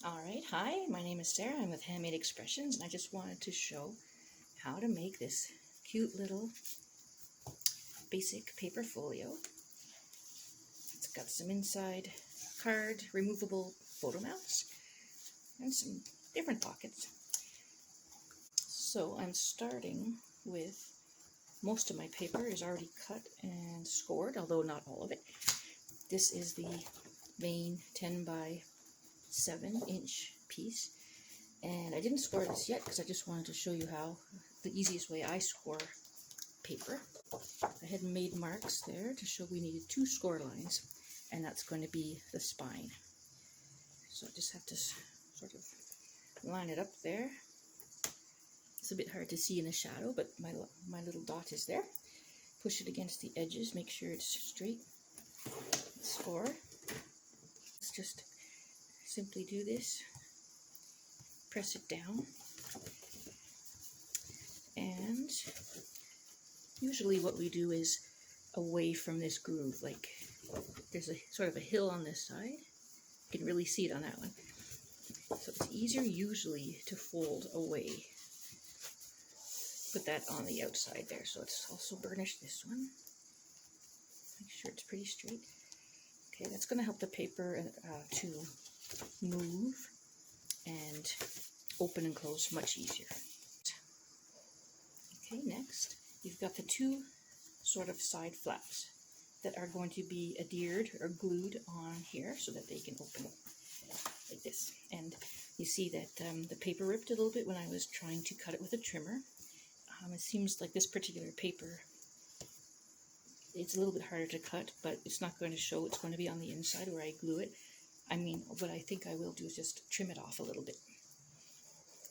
Alright, hi, my name is Sarah. I'm with Handmade Expressions, and I just wanted to show how to make this cute little basic paper folio. It's got some inside card removable photo mounts and some different pockets. So I'm starting with, most of my paper is already cut and scored, although not all of it. This is the main 10 by 7-inch piece, and I didn't score this yet because I just wanted to show you how the easiest way I score paper. I had made marks there to show we needed 2 score lines, and that's going to be the spine. So I just have to sort of line it up there. It's a bit hard to see in the shadow, but my little dot is there. Push it against the edges, make sure it's straight. Score. Let's just simply do this, press it down, and usually what we do is away from this groove, like there's a sort of a hill on this side. You can really see it on that one. So it's easier usually to fold away. Put that on the outside there, so let's also burnish this one. Make sure it's pretty straight. Okay, that's going to help the paper to move and open and close much easier. Okay, next you've got the 2 sort of side flaps that are going to be adhered or glued on here so that they can open like this. And you see that the paper ripped a little bit when I was trying to cut it with a trimmer. It seems like this particular paper, it's a little bit harder to cut, but it's not going to show. It's going to be on the inside where I glue it. I mean, what I think I will do is just trim it off a little bit.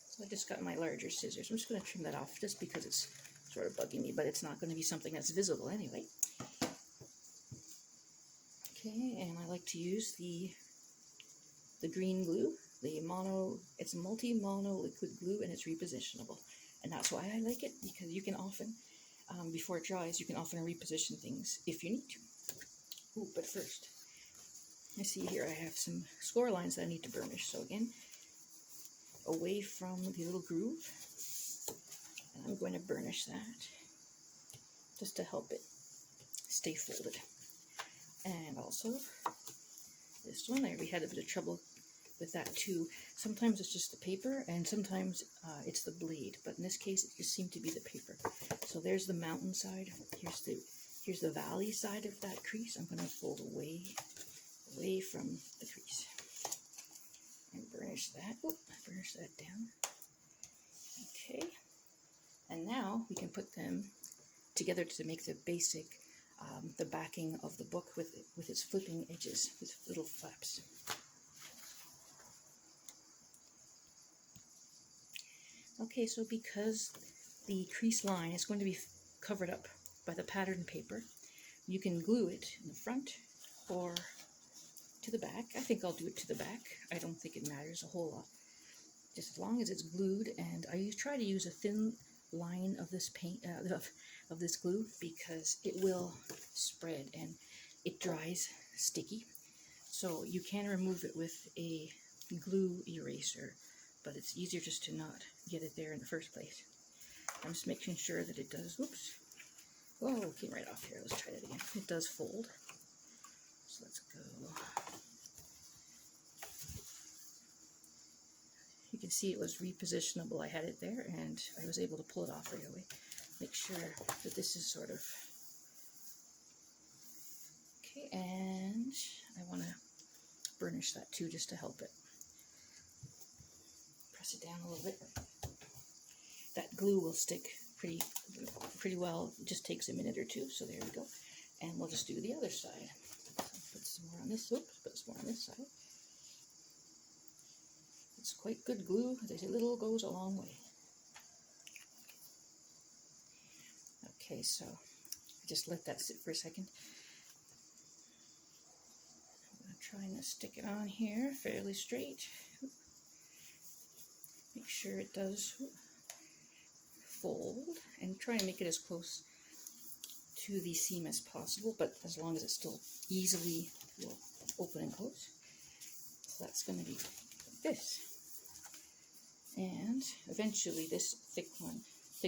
So I just got my larger scissors. I'm just going to trim that off just because it's sort of bugging me, but it's not going to be something that's visible anyway. Okay, and I like to use the green glue, it's a multi-mono liquid glue, and it's repositionable. And that's why I like it, because you can often, before it dries, you can often reposition things if you need to. Ooh, but first, I see here I have some score lines that I need to burnish. So again, away from the little groove, and I'm going to burnish that just to help it stay folded. And also this one, we had a bit of trouble with that too. Sometimes it's just the paper, and sometimes it's the blade, but in this case it just seemed to be the paper. So there's the mountain side. Here's the valley side of that crease. I'm going to fold away from the crease and burnish that. Oh, burnish that down. Okay, and now we can put them together to make the basic, the backing of the book with its flipping edges, with little flaps. Okay, so because the crease line is going to be covered up by the pattern paper, you can glue it in the front or to the back. I think I'll do it to the back. I don't think it matters a whole lot, just as long as it's glued. And I try to use a thin line of this paint, of this glue, because it will spread and it dries sticky. So you can remove it with a glue eraser, but it's easier just to not get it there in the first place. I'm just making sure that it does, oops, whoa, it came right off here. Let's try that again. It does fold. So let's go. You can see it was repositionable. I had it there, and I was able to pull it off right away. Make sure that this is sort of, okay, and I want to burnish that too, just to help it. Press it down a little bit. That glue will stick pretty well. It just takes a minute or two. So there we go. And we'll just do the other side. So put some more on this. Oops, put some more on this side. It's quite good glue. They say little goes a long way. Okay, so I just let that sit for a second. I'm going to try and stick it on here fairly straight. Make sure it does fold, and try and make it as close to the seam as possible, but as long as it still easily will open and close. So that's going to be this. And eventually this thick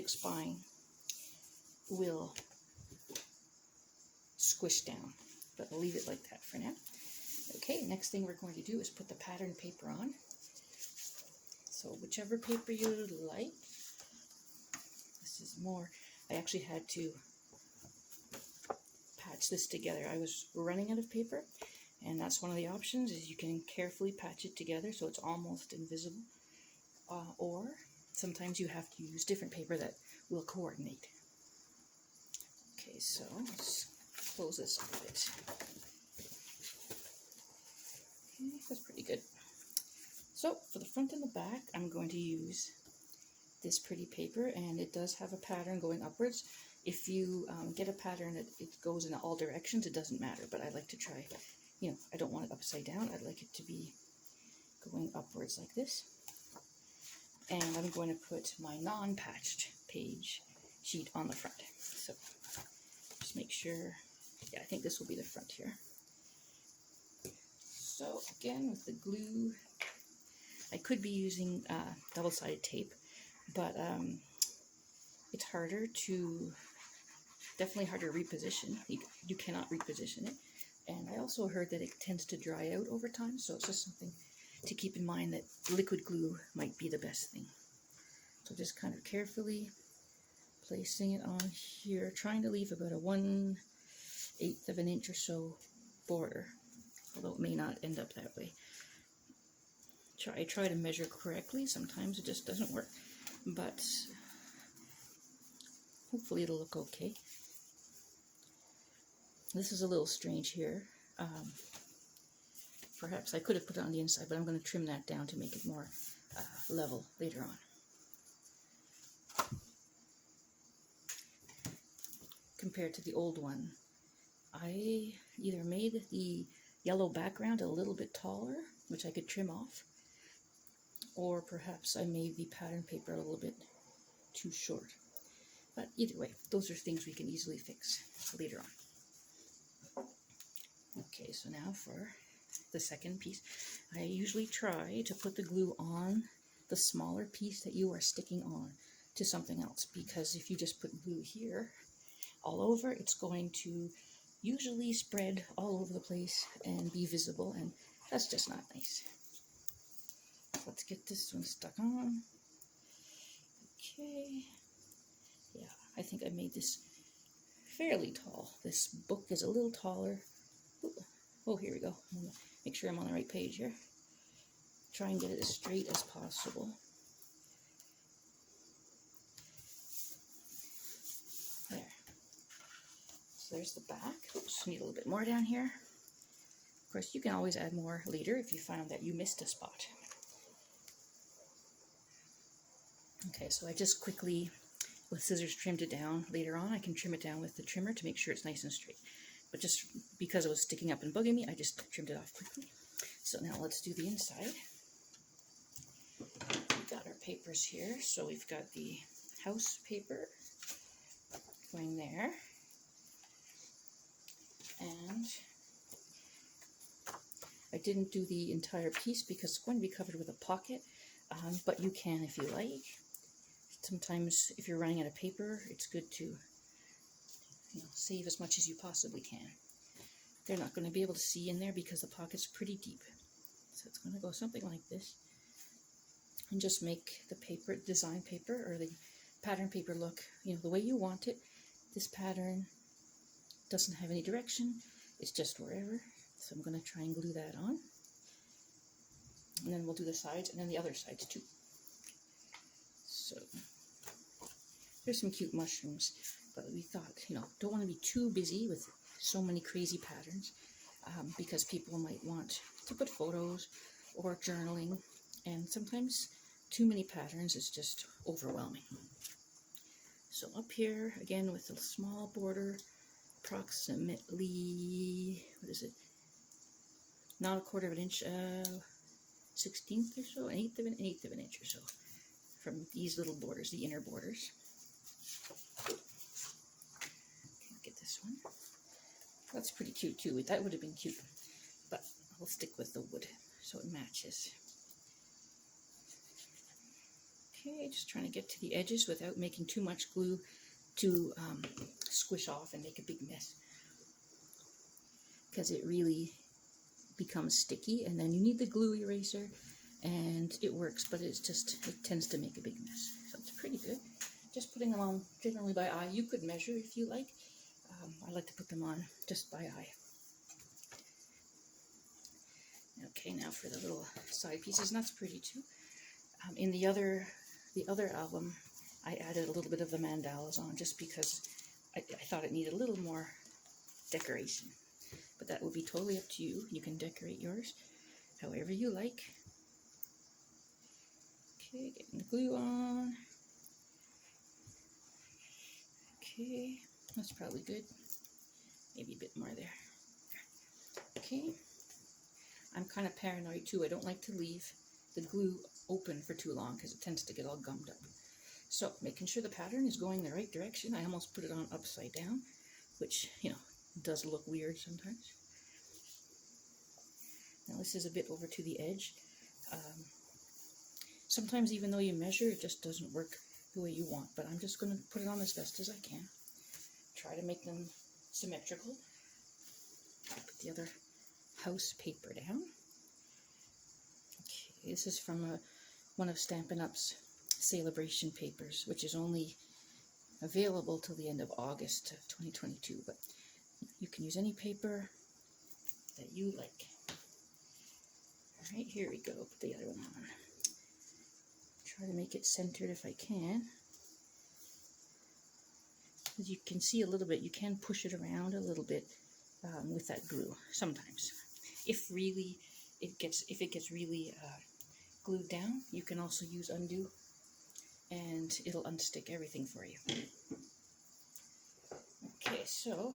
spine will squish down, but I'll leave it like that for now. Okay, next thing we're going to do is put the pattern paper on. So whichever paper you like. This is more, I actually had to patch this together. I was running out of paper, and that's one of the options, is you can carefully patch it together so it's almost invisible. Or sometimes you have to use different paper that will coordinate. Okay, so let's close this up a bit. Okay, that's pretty good. So for the front and the back, I'm going to use this pretty paper, and it does have a pattern going upwards. If you get a pattern that it goes in all directions, it doesn't matter, but I like to try, you know, I don't want it upside down. I'd like it to be going upwards like this. And I'm going to put my non-patched page sheet on the front. So just make sure, yeah, I think this will be the front here. So again, with the glue, I could be using double-sided tape, but it's harder to, definitely harder to reposition. You cannot reposition it. And I also heard that it tends to dry out over time, so it's just something to keep in mind, that liquid glue might be the best thing. So just kind of carefully placing it on here, trying to leave about a 1/8 of an inch or so border, although it may not end up that way. I try to measure correctly. Sometimes it just doesn't work, but hopefully it'll look okay. This is a little strange here. Perhaps I could have put it on the inside, but I'm going to trim that down to make it more level later on. Compared to the old one, I either made the yellow background a little bit taller, which I could trim off, or perhaps I made the pattern paper a little bit too short. But either way, those are things we can easily fix later on. Okay, so now for the second piece. I usually try to put the glue on the smaller piece that you are sticking on to something else, because if you just put glue here all over, it's going to usually spread all over the place and be visible, and that's just not nice. Let's get this one stuck on. Okay. Yeah, I think I made this fairly tall. This book is a little taller. Oh, here we go. I'm gonna make sure I'm on the right page here. Try and get it as straight as possible. There. So there's the back. Oops, need a little bit more down here. Of course, you can always add more later if you found that you missed a spot. Okay, so I just quickly, with scissors, trimmed it down. Later on, I can trim it down with the trimmer to make sure it's nice and straight. But just because it was sticking up and bugging me, I just trimmed it off quickly. So now let's do the inside. We've got our papers here. So we've got the house paper going there. And I didn't do the entire piece because it's going to be covered with a pocket, but you can if you like. Sometimes if you're running out of paper, it's good to save as much as you possibly can. They're not going to be able to see in there because the pocket's pretty deep. So it's going to go something like this. And just make the paper, design paper, or the pattern paper look, the way you want it. This pattern doesn't have any direction. It's just wherever. So I'm going to try and glue that on. And then we'll do the sides and then the other sides too. So there's some cute mushrooms, but we thought, don't want to be too busy with so many crazy patterns because people might want to put photos or journaling, and sometimes too many patterns is just overwhelming. So up here, again with a small border, approximately, what is it? Not a quarter of an inch, 16th or so, an eighth of an inch or so from these little borders, the inner borders. Okay, get this one. That's pretty cute too. That would have been cute, but I'll stick with the wood so it matches. Okay, just trying to get to the edges without making too much glue to squish off and make a big mess, because it really becomes sticky, and then you need the glue eraser, and it works, but it tends to make a big mess. So it's pretty good. Just putting them on generally by eye. You could measure if you like. I like to put them on just by eye. Okay, now for the little side pieces, and that's pretty too. In the other album, I added a little bit of the mandalas on just because I thought it needed a little more decoration. But that would be totally up to you. You can decorate yours however you like. Okay, getting the glue on. Okay, that's probably good. Maybe a bit more there. Okay. I'm kind of paranoid too. I don't like to leave the glue open for too long because it tends to get all gummed up. So making sure the pattern is going the right direction. I almost put it on upside down, which, you know, does look weird sometimes. Now this is a bit over to the edge. Sometimes even though you measure, it just doesn't work the way you want, but I'm just going to put it on as best as I can. Try to make them symmetrical. Put the other house paper down. Okay, this is from one of Stampin' Up's Celebration papers, which is only available till the end of August of 2022, but you can use any paper that you like. Alright, here we go. Put the other one on. Try to make it centered if I can. As you can see a little bit, you can push it around a little bit with that glue sometimes. If it gets really glued down, you can also use undo, and it'll unstick everything for you. Okay, so